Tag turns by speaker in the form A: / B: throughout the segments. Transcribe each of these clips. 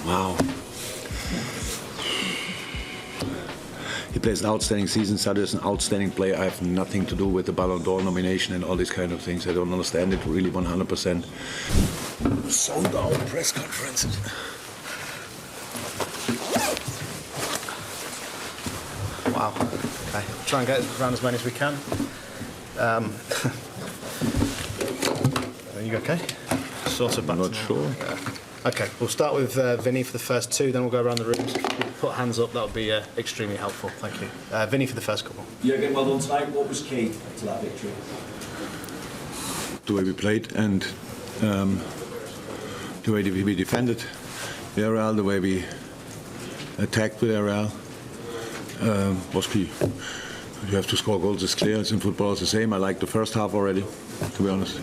A: Wow. He plays an outstanding season. Sadio is an outstanding player. I have nothing to do with the Ballon d'Or nomination and all these kind of things. I don't understand it really 100%. Sold out press conferences.
B: Wow. Okay. Try and get around as many as we can. Are you okay? Sort of back.
A: I'm not sure.
B: Okay, we'll start with Vinny for the first two, then we'll go around the rooms. If you put hands up, that would be extremely helpful. Thank you. Vinny for the first couple.
C: Jurgen, well done tonight. What was key to that victory?
A: The way we played and the way we defended Villarreal, the way we attacked Villarreal was key. You have to score goals, it's clear. It's in football, it's the same. I liked the first half already, to be honest.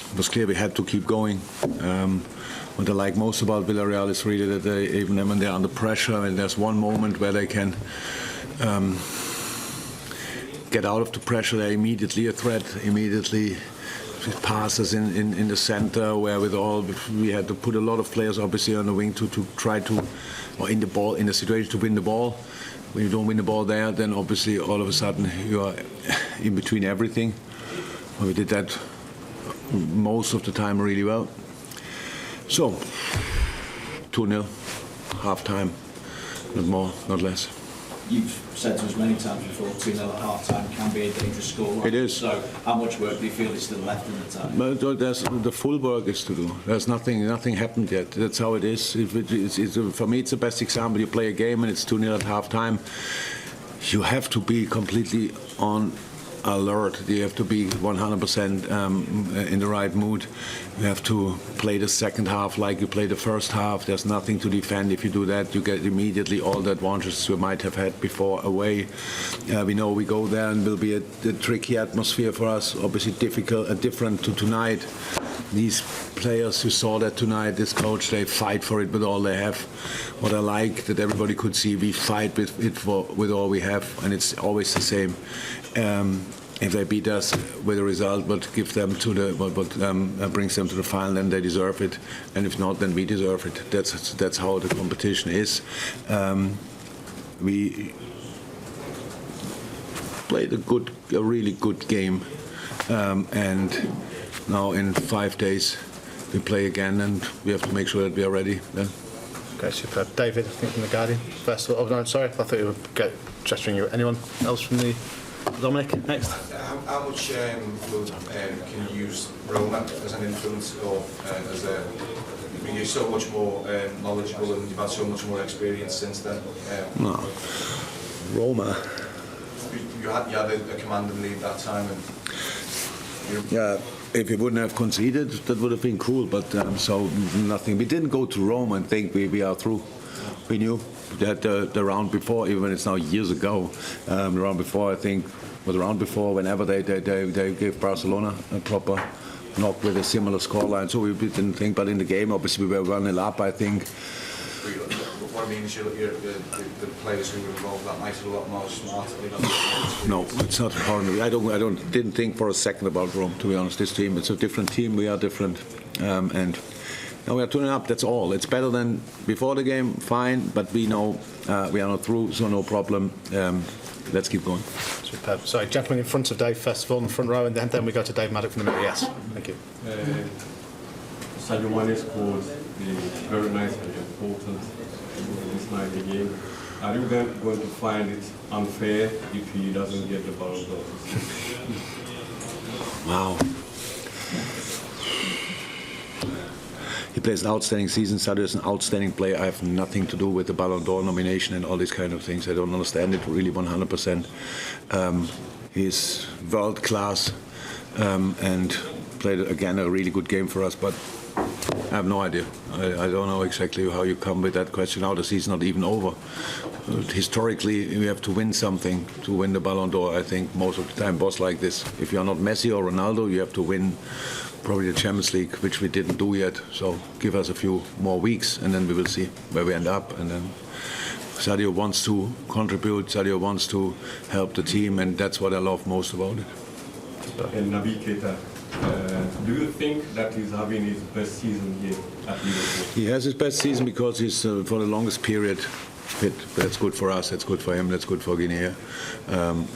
A: It was clear we had to keep going. What I like most about Villarreal is really that they, even when they're under pressure, and there's one moment where they can get out of the pressure, they're immediately a threat, immediately passes in the center, where with all we had to put a lot of players obviously on the wing to try to, or in the situation to win the ball. When you don't win the ball there, then obviously all of a sudden you are in between everything. We did that most of the time really well. So 2-0, half time, not more, not less.
C: You've said to us many times before, 2-0 at half-time can be a dangerous score.
A: It is.
C: So how much work do you feel is still left in the time?
A: But the full work is to do. There's nothing happened yet. That's how it is. For me, it's the best example. You play a game and it's 2-0 at half-time. You have to be completely on alert. You have to be 100% in the right mood. You have to play the second half like you play the first half. There's nothing to defend. If you do that, you get immediately all the advantages you might have had before away. We know we go there and will be a tricky atmosphere for us. Obviously different to tonight. These players, you saw that tonight, this coach, they fight for it with all they have. What I like that everybody could see, we fight with it with all we have, and it's always the same. If they beat us with a result, but give them to brings them to the final, then they deserve it. And if not, then we deserve it. That's how the competition is. We played a really good game, and now in 5 days we play again, and we have to make sure that we are ready then.
B: Okay, superb. David, I think from The Guardian. First of all, no, sorry, I thought you were gesturing you. Anyone else from the Dominic, next.
D: How much can you use Roma as an influence, or as a? I mean, you're so much more knowledgeable and you've had so much more experience since then.
A: No, Roma.
D: You had a commanding lead that time, and
A: yeah. If we wouldn't have conceded, that would have been cool. But so nothing. We didn't go to Rome and think we are through. We knew that the round before, even when it's now years ago, the round before, I think, was the round before, whenever they gave Barcelona a proper knock with a similar scoreline. So we didn't think, but in the game, obviously, we were 1-0 up, I think.
D: What I mean is the players who were involved that night are a lot more smart.
A: No, it's not important. I didn't think for a second about Rome, to be honest. This team, it's a different team. We are different, and now we are 2-0 up. That's all. It's better than before the game. Fine, but we know we are not through, so no problem. Let's keep going.
B: Superb. Sorry, gentlemen in front of Dave first of all in the front row, and then we go to Dave Maddock from the middle. Yes, thank you.
E: Sadio Mane scored very nice and important this night again. Are you then going to find it unfair if he doesn't get the Ballon d'Or?
A: Wow. He plays an outstanding season. Sadio is an outstanding player. I have nothing to do with the Ballon d'Or nomination and all these kind of things. I don't understand it really 100%. He's world class and played again a really good game for us, but I have no idea. I don't know exactly how you come with that question. Now the season's not even over. Historically, we have to win something to win the Ballon d'Or. I think most of the time was like this. If you are not Messi or Ronaldo, you have to win probably the Champions League, which we didn't do yet. So give us a few more weeks, and then we will see where we end up. And then Sadio wants to contribute. Sadio wants to help the team, and that's what I love most about it.
E: And Naby, Keita, Do you think that he's having his best season here at Liverpool?
A: He has his best season because he's for the longest period fit. That's good for us, that's good for him, that's good for Guinea.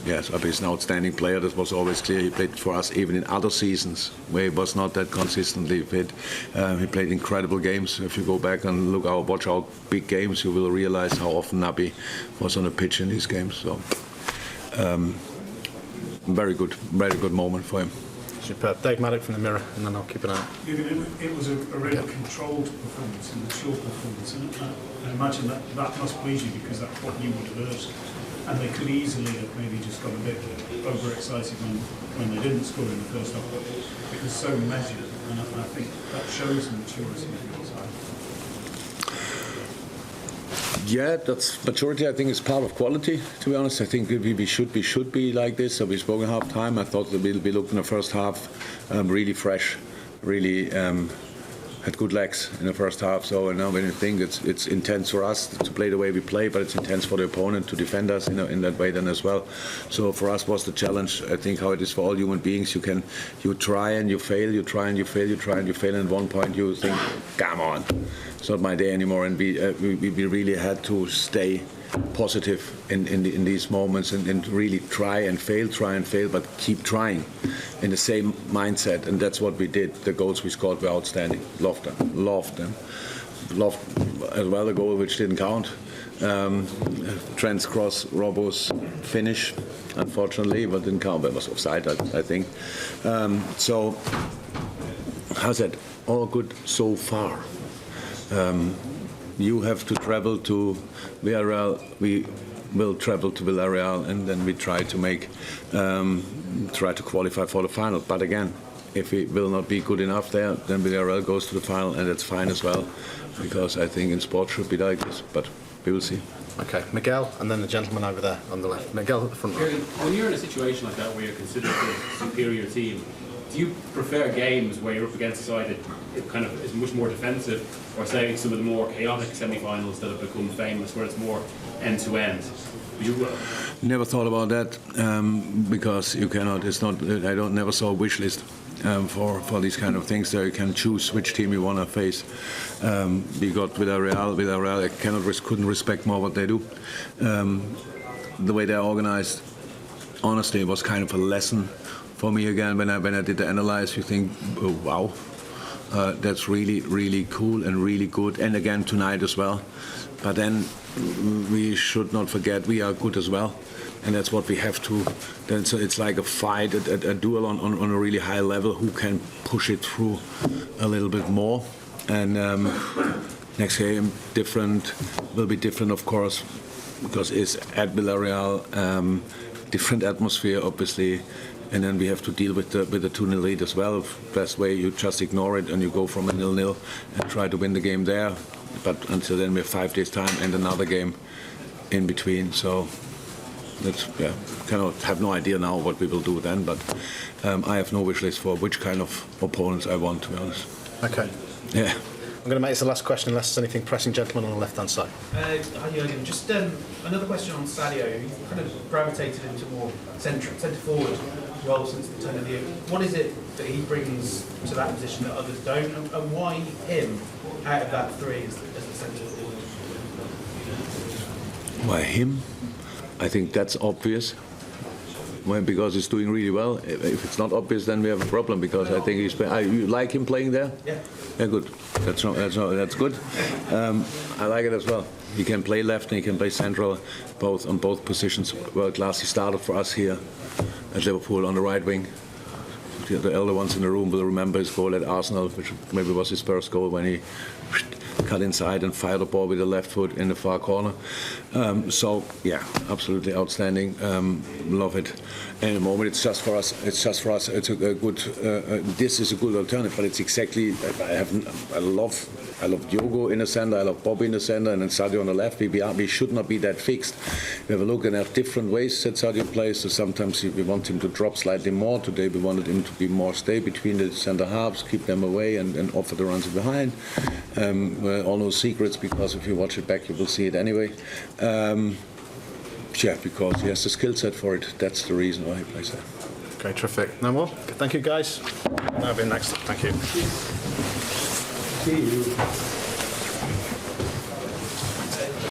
A: Yes, he's an outstanding player. That was always clear. He played for us even in other seasons where he was not that consistently fit. He played incredible games. If you go back and watch our big games, you will realize how often Naby was on the pitch in these games. So, very good moment for him.
B: Superb. Dave Maddock from the Mirror, and then I'll keep an eye out.
F: It was a really controlled performance and a short performance, and I imagine that must please you because that's what you would have urged. And they could easily have maybe just got a bit overexcited when they didn't score in the first half. It was so measured, and I think that shows the maturity of your side.
A: Yeah, that's maturity. I think is part of quality. To be honest, I think we should be like this. So we spoke at half time. I thought that we looked in the first half really fresh, really had good legs in the first half. So now when you think it's intense for us to play the way we play, but it's intense for the opponent to defend us in that way then as well. So for us was the challenge. I think how it is for all human beings. You try and you fail, you try and you fail, you try and you fail, and at one point you think, come on, it's not my day anymore. And we really had to stay positive in these moments and really try and fail, but keep trying in the same mindset. And that's what we did. The goals we scored were outstanding. Loved them. Loved as well the goal which didn't count. Trent's cross, Robbo's finish, unfortunately, but didn't count. But it was offside, I think. So, how's that? All good so far. You have to travel to Villarreal. We will travel to Villarreal, and then we try to qualify for the final. But again, if we will not be good enough there, then Villarreal goes to the final, and that's fine as well, because I think in sport should be like this. But we will see.
B: Okay, Miguel, and then the gentleman over there on the left. Miguel at the front row.
G: When you're in a situation like that where you're considered the superior team, do you prefer games where you're up against a side that kind of is much more defensive, or say some of the more chaotic semi-finals that have become famous where it's more end-to-end?
A: Never thought about that because you cannot. It's not. I never saw a wish list for these kind of things. There you can choose which team you want to face. We got Villarreal. I couldn't respect more what they do. The way they're organized, honestly, it was kind of a lesson for me again. When I did the analyze, you think, oh, wow, that's really cool and really good. And again tonight as well. But then we should not forget we are good as well, and that's what we have to. Then so it's like a fight, a duel on a really high level. Who can push it through a little bit more? And next game will be different, of course, because it's at Villarreal, different atmosphere, obviously. And then we have to deal with the 2-0 lead as well. Best way, you just ignore it and you go from a 0-0 and try to win the game there. But until then, we have 5 days' time and another game in between. So that's have no idea now what we will do then. But I have no wish list for which kind of opponents I want, to be honest.
B: Okay.
A: Yeah.
B: I'm going to make this the last question unless there's anything pressing. Gentleman on the left-hand side.
H: Hi, Jurgen. Just another question on Sadio. He's kind of gravitated into more centre-forward role since the turn of the year. What is it that he brings to that position that others don't, and why him out of that three as the centre forward?
A: Why him? I think that's obvious. Well, because he's doing really well. If it's not obvious, then we have a problem. Because I think you like him playing there.
H: Yeah.
A: Yeah, good. That's good. I like it as well. He can play left and he can play central, on both positions. World class. He started for us here at Liverpool on the right wing. The elder ones in the room will remember his goal at Arsenal, which maybe was his first goal when he cut inside and fired the ball with the left foot in the far corner. So yeah, absolutely outstanding. Love it. And at the moment, it's just for us. It's a good. This is a good alternative, but it's exactly. I love Diogo in the center. I love Bobby in the center, and then Sadio on the left. We should not be that fixed. We have a look and have different ways that Sadio plays. So sometimes we want him to drop slightly more. Today we wanted him to be more stay between the center halves, keep them away, and offer the runs behind. All no secrets, because if you watch it back, you will see it anyway. Because he has the skill set for it. That's the reason why he plays there.
B: Okay, terrific. No more? Thank you, guys. That'll be next. Thank you.
E: See you.